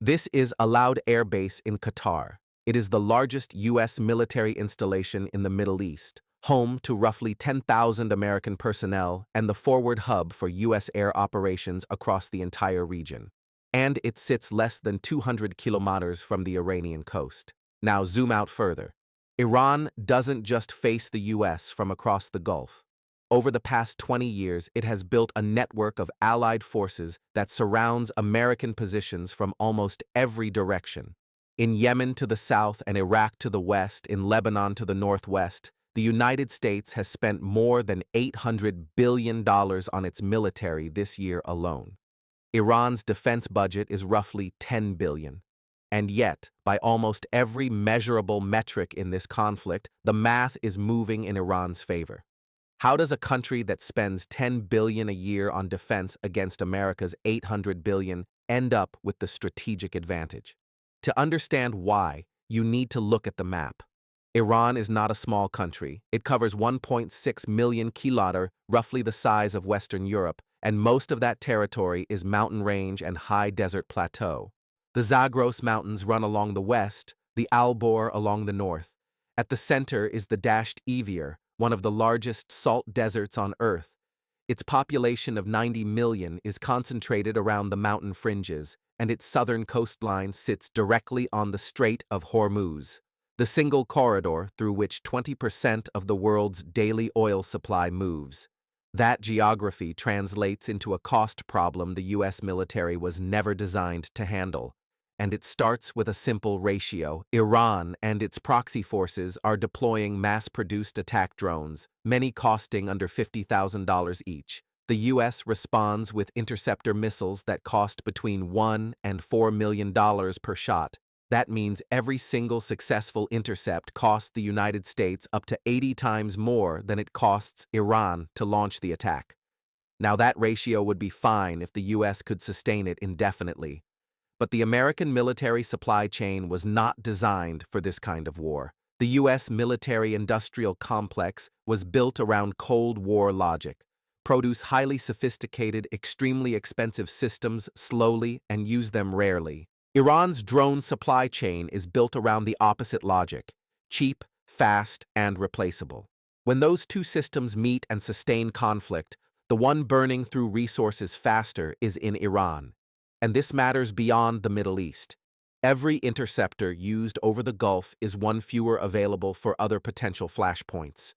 This is a Loud Air Base in Qatar. It is the largest U.S. military installation in the Middle East, home to roughly 10,000 American personnel and the forward hub for U.S. air operations across the entire region. And it sits less than 200 kilometers from the Iranian coast. Now zoom out further. Iran doesn't just face the U.S. from across the Gulf. Over the past 20 years, it has built a network of allied forces that surrounds American positions from almost every direction. In Yemen to the south and Iraq to the west, in Lebanon to the northwest, the United States has spent more than $800 billion on its military this year alone. Iran's defense budget is roughly $10 billion. And yet, by almost every measurable metric in this conflict, the math is moving in Iran's favor. How does a country that spends $10 billion a year on defense against America's $800 billion end up with the strategic advantage? To understand why, you need to look at the map. Iran is not a small country. It covers 1.6 million kilometers, roughly the size of Western Europe, and most of that territory is mountain range and high desert plateau. The Zagros Mountains run along the west, the Alborz along the north. At the center is the Dasht Evir, one of the largest salt deserts on Earth. Its population of 90 million is concentrated around the mountain fringes, and its southern coastline sits directly on the Strait of Hormuz, the single corridor through which 20% of the world's daily oil supply moves. That geography translates into a cost problem the U.S. military was never designed to handle. And it starts with a simple ratio. Iran and its proxy forces are deploying mass-produced attack drones, many costing under $50,000 each. The U.S. responds with interceptor missiles that cost between $1 and $4 million per shot. That means every single successful intercept costs the United States up to 80 times more than it costs Iran to launch the attack. Now that ratio would be fine if the U.S. could sustain it indefinitely. But the American military supply chain was not designed for this kind of war. The U.S. military-industrial complex was built around Cold War logic: produce highly sophisticated, extremely expensive systems slowly and use them rarely. Iran's drone supply chain is built around the opposite logic: cheap, fast, and replaceable. When those two systems meet and sustain conflict, the one burning through resources faster is in Iran. And this matters beyond the Middle East. Every interceptor used over the Gulf is one fewer available for other potential flashpoints.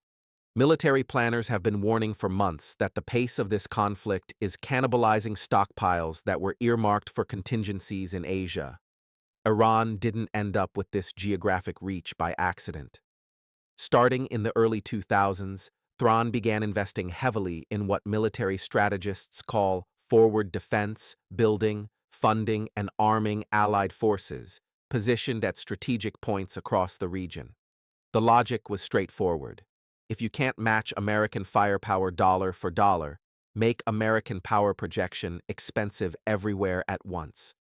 Military planners have been warning for months that the pace of this conflict is cannibalizing stockpiles that were earmarked for contingencies in Asia. Iran didn't end up with this geographic reach by accident. Starting in the early 2000s, Tehran began investing heavily in what military strategists call forward defense, building, funding, and arming allied forces, positioned at strategic points across the region. The logic was straightforward. If you can't match American firepower dollar for dollar, make American power projection expensive everywhere at once.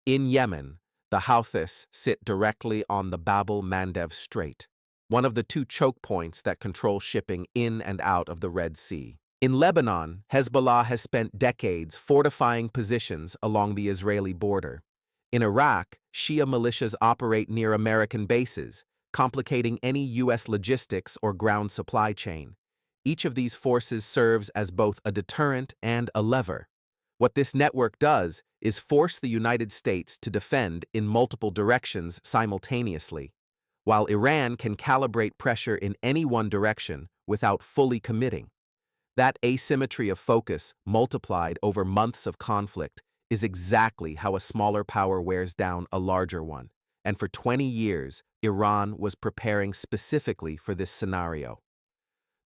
In Yemen, the Houthis sit directly on the Bab-el-Mandeb Strait, one of the two choke points that control shipping in and out of the Red Sea. In Lebanon, Hezbollah has spent decades fortifying positions along the Israeli border. In Iraq, Shia militias operate near American bases, complicating any U.S. logistics or ground supply chain. Each of these forces serves as both a deterrent and a lever. What this network does is force the United States to defend in multiple directions simultaneously, while Iran can calibrate pressure in any one direction without fully committing. That asymmetry of focus, multiplied over months of conflict, is exactly how a smaller power wears down a larger one. And for 20 years, Iran was preparing specifically for this scenario.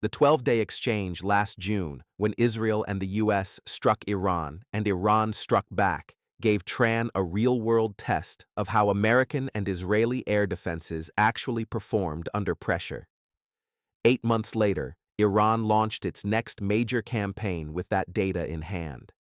The 12-day exchange last June, when Israel and the U.S. struck Iran and Iran struck back, gave Tehran a real-world test of how American and Israeli air defenses actually performed under pressure. 8 months later, Iran launched its next major campaign with that data in hand.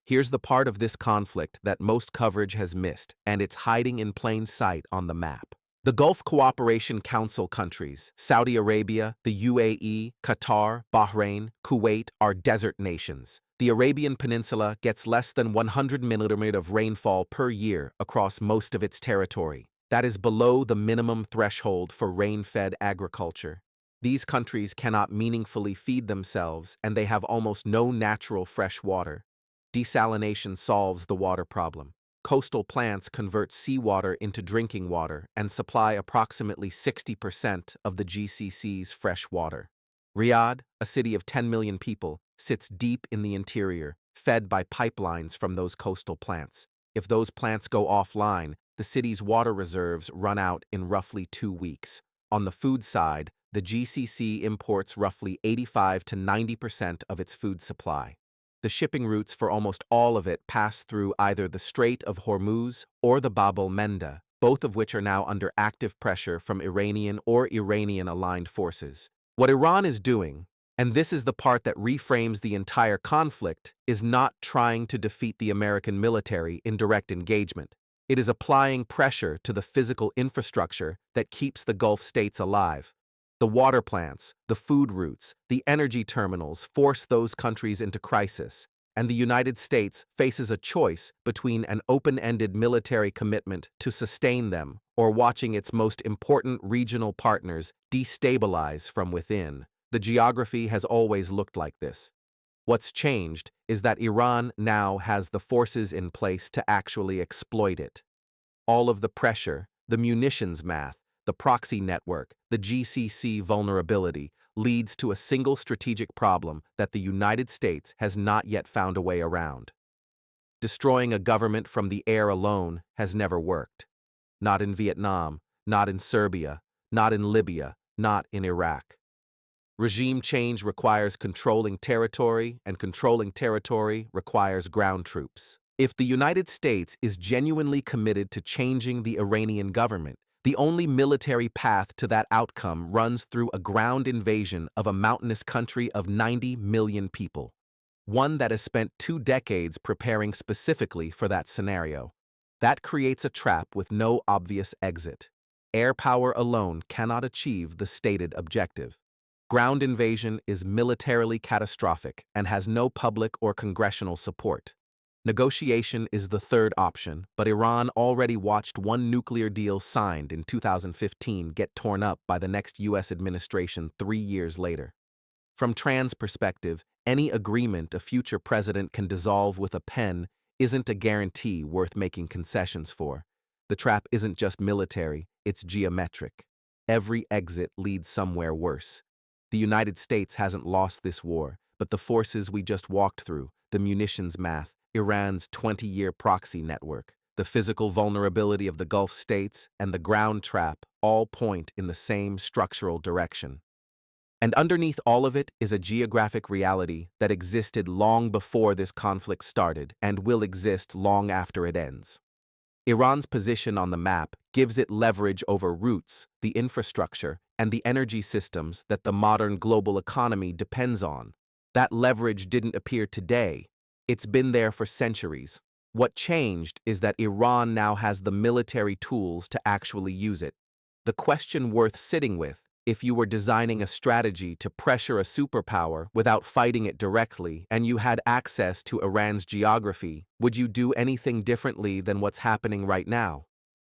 Here's the part of this conflict that most coverage has missed, and it's hiding in plain sight on the map. The Gulf Cooperation Council countries, Saudi Arabia, the UAE, Qatar, Bahrain, Kuwait, are desert nations. The Arabian Peninsula gets less than 100 millimeters of rainfall per year across most of its territory. That is below the minimum threshold for rain-fed agriculture. These countries cannot meaningfully feed themselves, and they have almost no natural fresh water. Desalination solves the water problem. Coastal plants convert seawater into drinking water and supply approximately 60% of the GCC's fresh water. Riyadh, a city of 10 million people, sits deep in the interior, fed by pipelines from those coastal plants. If those plants go offline, the city's water reserves run out in roughly 2 weeks. On the food side, the GCC imports roughly 85 to 90% of its food supply. The shipping routes for almost all of it pass through either the Strait of Hormuz or the Bab-el-Mandeb, both of which are now under active pressure from Iranian or Iranian-aligned forces. What Iran is doing, and this is the part that reframes the entire conflict, is not trying to defeat the American military in direct engagement. It is applying pressure to the physical infrastructure that keeps the Gulf states alive. The water plants, the food routes, the energy terminals force those countries into crisis, and the United States faces a choice between an open-ended military commitment to sustain them or watching its most important regional partners destabilize from within. The geography has always looked like this. What's changed is that Iran now has the forces in place to actually exploit it. All of the pressure, the munitions math, the proxy network, the GCC vulnerability leads to a single strategic problem that the United States has not yet found a way around. Destroying a government from the air alone has never worked. Not in Vietnam, not in Serbia, not in Libya, not in Iraq. Regime change requires controlling territory, and controlling territory requires ground troops. If the United States is genuinely committed to changing the Iranian government, the only military path to that outcome runs through a ground invasion of a mountainous country of 90 million people, one that has spent 2 decades preparing specifically for that scenario. That creates a trap with no obvious exit. Air power alone cannot achieve the stated objective. Ground invasion is militarily catastrophic and has no public or congressional support. Negotiation is the third option, but Iran already watched one nuclear deal signed in 2015 get torn up by the next U.S. administration 3 years later. From Tran's perspective, any agreement a future president can dissolve with a pen isn't a guarantee worth making concessions for. The trap isn't just military, it's geometric. Every exit leads somewhere worse. The United States hasn't lost this war, but the forces we just walked through, the munitions math, Iran's 20-year proxy network, the physical vulnerability of the Gulf states, and the ground trap all point in the same structural direction. And underneath all of it is a geographic reality that existed long before this conflict started and will exist long after it ends. Iran's position on the map gives it leverage over routes, the infrastructure, and the energy systems that the modern global economy depends on. That leverage didn't appear today. It's been there for centuries. What changed is that Iran now has the military tools to actually use it. The question worth sitting with, if you were designing a strategy to pressure a superpower without fighting it directly and you had access to Iran's geography, would you do anything differently than what's happening right now?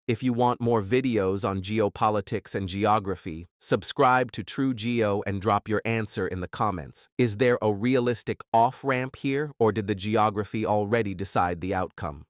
If you want more videos on geopolitics and geography, subscribe to True Geo and drop your answer in the comments. Is there a realistic off-ramp here, or did the geography already decide the outcome?